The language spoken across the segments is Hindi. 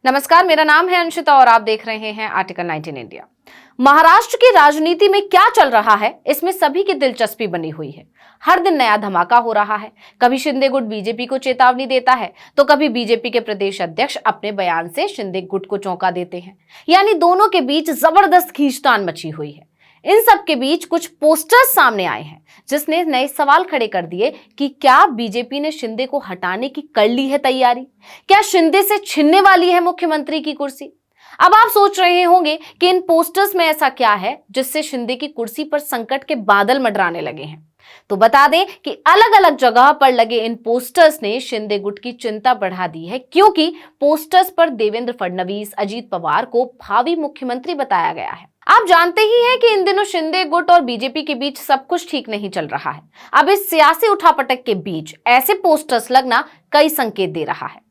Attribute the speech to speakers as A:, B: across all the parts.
A: नमस्कार, मेरा नाम है अंशिता और आप देख रहे हैं आर्टिकल 19 इंडिया। महाराष्ट्र की राजनीति में क्या चल रहा है, इसमें सभी की दिलचस्पी बनी हुई है। हर दिन नया धमाका हो रहा है। कभी शिंदे गुट बीजेपी को चेतावनी देता है तो कभी बीजेपी के प्रदेश अध्यक्ष अपने बयान से शिंदे गुट को चौंका देते हैं। यानी दोनों के बीच जबरदस्त खींचतान मची हुई है। इन सब के बीच कुछ पोस्टर्स सामने आए हैं जिसने नए सवाल खड़े कर दिए कि क्या बीजेपी ने शिंदे को हटाने की कर ली है तैयारी? क्या शिंदे से छीनने वाली है मुख्यमंत्री की कुर्सी? अब आप सोच रहे होंगे कि इन पोस्टर्स में ऐसा क्या है जिससे शिंदे की कुर्सी पर संकट के बादल मंडराने लगे हैं। तो बता दें कि अलग अलग जगह पर लगे इन पोस्टर्स ने शिंदे गुट की चिंता बढ़ा दी है, क्योंकि पोस्टर्स पर देवेंद्र फडणवीस, अजीत पवार को भावी मुख्यमंत्री बताया गया है। आप जानते ही हैं कि इन दिनों शिंदे गुट और बीजेपी के बीच सब कुछ ठीक नहीं चल रहा है। अब इस सियासी उठापटक के बीच ऐसे पोस्टर्स लगना कई संकेत दे रहा है।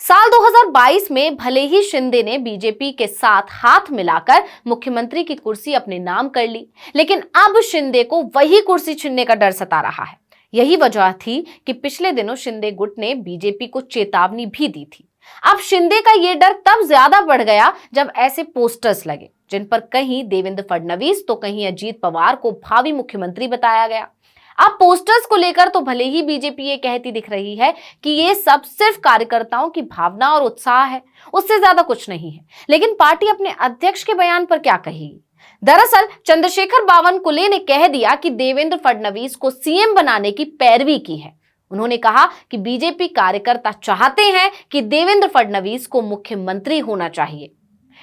A: साल 2022 में भले ही शिंदे ने बीजेपी के साथ हाथ मिलाकर मुख्यमंत्री की कुर्सी अपने नाम कर ली, लेकिन अब शिंदे को वही कुर्सी छीनने का डर सता रहा है। यही वजह थी कि पिछले दिनों शिंदे गुट ने बीजेपी को चेतावनी भी दी थी। अब शिंदे का ये डर तब ज्यादा बढ़ गया जब ऐसे पोस्टर्स लगे जिन पर कहीं देवेंद्र फडणवीस तो कहीं अजीत पवार को भावी मुख्यमंत्री बताया गया। अब पोस्टर्स को लेकर तो भले ही बीजेपी ये कहती दिख रही है कि ये सब सिर्फ कार्यकर्ताओं की भावना और उत्साह है, उससे ज्यादा कुछ नहीं है, लेकिन पार्टी अपने अध्यक्ष के बयान पर क्या कहेगी? दरअसल चंद्रशेखर बावनकुले ने कह दिया कि देवेंद्र फडणवीस को सीएम बनाने की पैरवी की है। उन्होंने कहा कि बीजेपी कार्यकर्ता चाहते हैं कि देवेंद्र फडणवीस को मुख्यमंत्री होना चाहिए,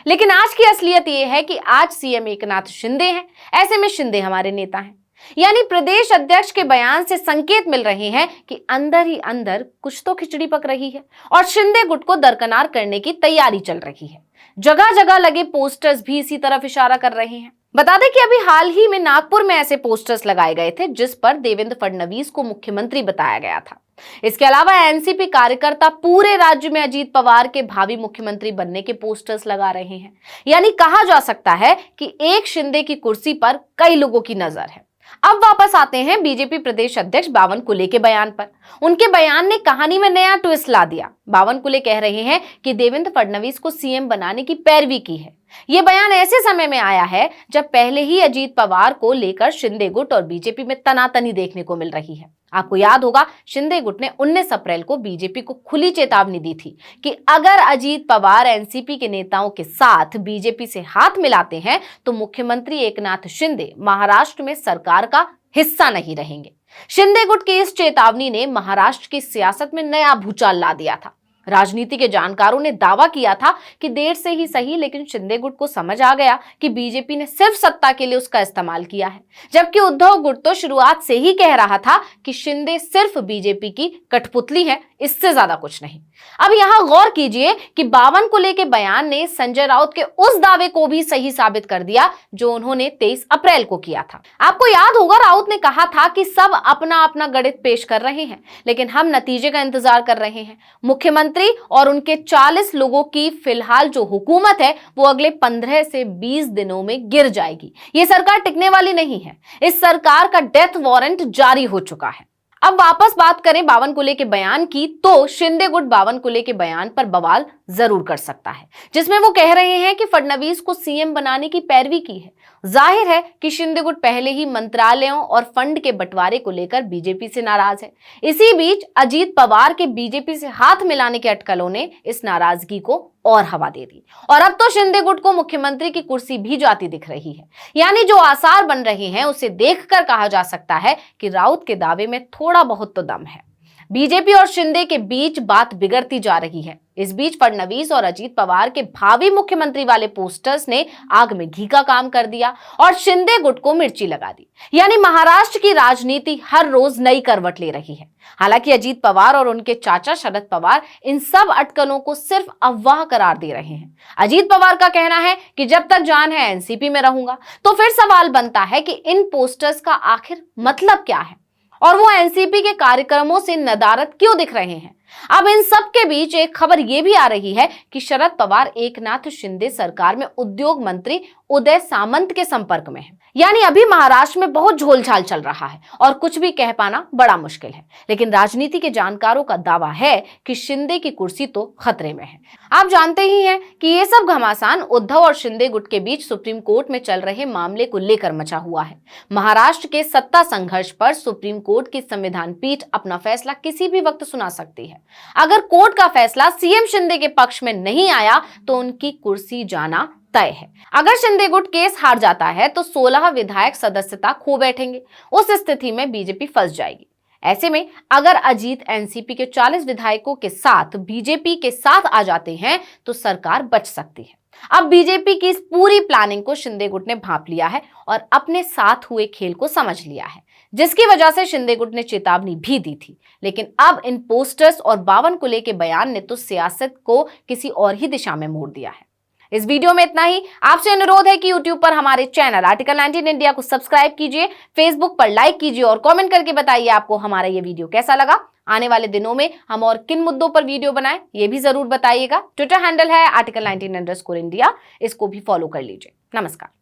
A: लेकिन आज की असलियत यह है कि आज सीएम एकनाथ शिंदे हैं। ऐसे में शिंदे हमारे नेता हैं। यानी प्रदेश अध्यक्ष के बयान से संकेत मिल रहे हैं कि अंदर ही अंदर कुछ तो खिचड़ी पक रही है और शिंदे गुट को दरकिनार करने की तैयारी चल रही है। जगह जगह लगे पोस्टर्स भी इसी तरफ इशारा कर रहे हैं। बता दें कि अभी हाल ही में नागपुर में ऐसे पोस्टर्स लगाए गए थे जिस पर देवेंद्र फडणवीस को मुख्यमंत्री बताया गया था। इसके अलावा एनसीपी कार्यकर्ता पूरे राज्य में अजीत पवार के भावी मुख्यमंत्री बनने के पोस्टर्स लगा रहे हैं। यानी कहा जा सकता है कि एक शिंदे की कुर्सी पर कई लोगों की नजर है। अब वापस आते हैं बीजेपी प्रदेश अध्यक्ष बावनकुले के बयान पर। उनके बयान ने कहानी में नया ट्विस्ट ला दिया। बावनकुले कह रहे हैं कि देवेंद्र फडणवीस को सीएम बनाने की पैरवी की है। यह बयान ऐसे समय में आया है जब पहले ही अजीत पवार को लेकर शिंदे गुट और बीजेपी में तनातनी देखने को मिल रही है। आपको याद होगा, शिंदे गुट ने 19 अप्रैल को बीजेपी को खुली चेतावनी दी थी कि अगर अजीत पवार एनसीपी के नेताओं के साथ बीजेपी से हाथ मिलाते हैं तो मुख्यमंत्री एकनाथ शिंदे महाराष्ट्र में सरकार का हिस्सा नहीं रहेंगे। शिंदे गुट की इस चेतावनी ने महाराष्ट्र की सियासत में नया भूचाल ला दिया था। राजनीति के जानकारों ने दावा किया था कि देर से ही सही, लेकिन शिंदे गुट को समझ आ गया कि बीजेपी ने सिर्फ सत्ता के लिए उसका इस्तेमाल किया है, जबकि उद्धव गुट तो शुरुआत से ही कह रहा था कि शिंदे सिर्फ बीजेपी की कठपुतली है, इससे ज्यादा कुछ नहीं। अब यहां गौर कीजिए कि बावनकुले के बयान ने संजय राउत के उस दावे को भी सही साबित कर दिया जो उन्होंने 23 अप्रैल को किया था। आपको याद होगा, राउत ने कहा था कि सब अपना अपना गणित पेश कर रहे हैं, लेकिन हम नतीजे का इंतजार कर रहे हैं। मुख्यमंत्री और उनके 40 लोगों की फिलहाल जो हुकूमत है वो अगले 15 से 20 दिनों में गिर जाएगी। ये सरकार टिकने वाली नहीं है। इस सरकार का डेथ वारंट जारी हो चुका है। अब वापस बात करें बावनकुले के बयान की, तो शिंदे गुट बावनकुले के बयान पर बवाल जरूर कर सकता है, जिसमें वो कह रहे हैं कि फडणवीस को सीएम बनाने की पैरवी की है। जाहिर है कि शिंदे गुट पहले ही मंत्रालयों और फंड के बंटवारे को लेकर बीजेपी से नाराज है। इसी बीच अजीत पवार के बीजेपी से हाथ मिलाने के अटकलों ने इस नाराजगी को और हवा दे दी और अब तो शिंदे गुट को मुख्यमंत्री की कुर्सी भी जाती दिख रही है। यानी जो आसार बन रहे हैं उसे देखकर कहा जा सकता है कि राउत के दावे में थोड़ा बहुत तो दम है। बीजेपी और शिंदे के बीच बात बिगड़ती जा रही है। इस बीच फडणवीस और अजीत पवार के भावी मुख्यमंत्री वाले पोस्टर्स ने आग में घी का काम कर दिया और शिंदे गुट को मिर्ची लगा दी। यानी महाराष्ट्र की राजनीति हर रोज नई करवट ले रही है। हालांकि अजीत पवार और उनके चाचा शरद पवार इन सब अटकलों को सिर्फ अफवाह करार दे रहे हैं। अजीत पवार का कहना है कि जब तक जान है एनसीपी में रहूंगा। तो फिर सवाल बनता है कि इन पोस्टर्स का आखिर मतलब क्या है और वो एनसीपी के कार्यक्रमों से नदारद क्यों दिख रहे हैं? अब इन सब के बीच एक खबर यह भी आ रही है कि शरद पवार एकनाथ शिंदे सरकार में उद्योग मंत्री उदय सामंत के संपर्क में है। यानी अभी महाराष्ट्र में बहुत झोलझाल चल रहा है और कुछ भी कह पाना बड़ा मुश्किल है। लेकिन राजनीति के जानकारों का दावा है कि शिंदे की कुर्सी तो खतरे में है। आप जानते ही हैं कि ये सब घमासान उद्धव और शिंदे गुट के बीच सुप्रीम कोर्ट में चल रहे मामले को लेकर मचा हुआ है। महाराष्ट्र के सत्ता संघर्ष पर सुप्रीम कोर्ट की संविधान पीठ अपना फैसला किसी भी वक्त सुना सकती है। अगर कोर्ट का फैसला सीएम शिंदे के पक्ष में नहीं आया तो उनकी कुर्सी जाना तय है। अगर शिंदे गुट केस हार जाता है तो 16 विधायक सदस्यता खो बैठेंगे। उस स्थिति में बीजेपी फंस जाएगी। ऐसे में अगर अजीत एनसीपी के 40 विधायकों के साथ बीजेपी के साथ आ जाते हैं तो सरकार बच सकती है। अब बीजेपी की इस पूरी प्लानिंग को शिंदे गुट ने भांप लिया है और अपने साथ हुए खेल को समझ लिया है, जिसकी वजह से शिंदे गुट ने चेतावनी भी दी थी। लेकिन अब इन पोस्टर्स और 52 को लेकर बयान ने तो सियासत को किसी और ही दिशा में मोड़ दिया है। इस वीडियो में इतना ही। आपसे अनुरोध है कि YouTube पर हमारे चैनल आर्टिकल 19 इंडिया को सब्सक्राइब कीजिए, फेसबुक पर लाइक कीजिए और कमेंट करके बताइए आपको हमारा ये वीडियो कैसा लगा। आने वाले दिनों में हम और किन मुद्दों पर वीडियो बनाएं ये भी जरूर बताइएगा। ट्विटर हैंडल है आर्टिकल 19 _ इंडिया, इसको भी फॉलो कर लीजिए। नमस्कार।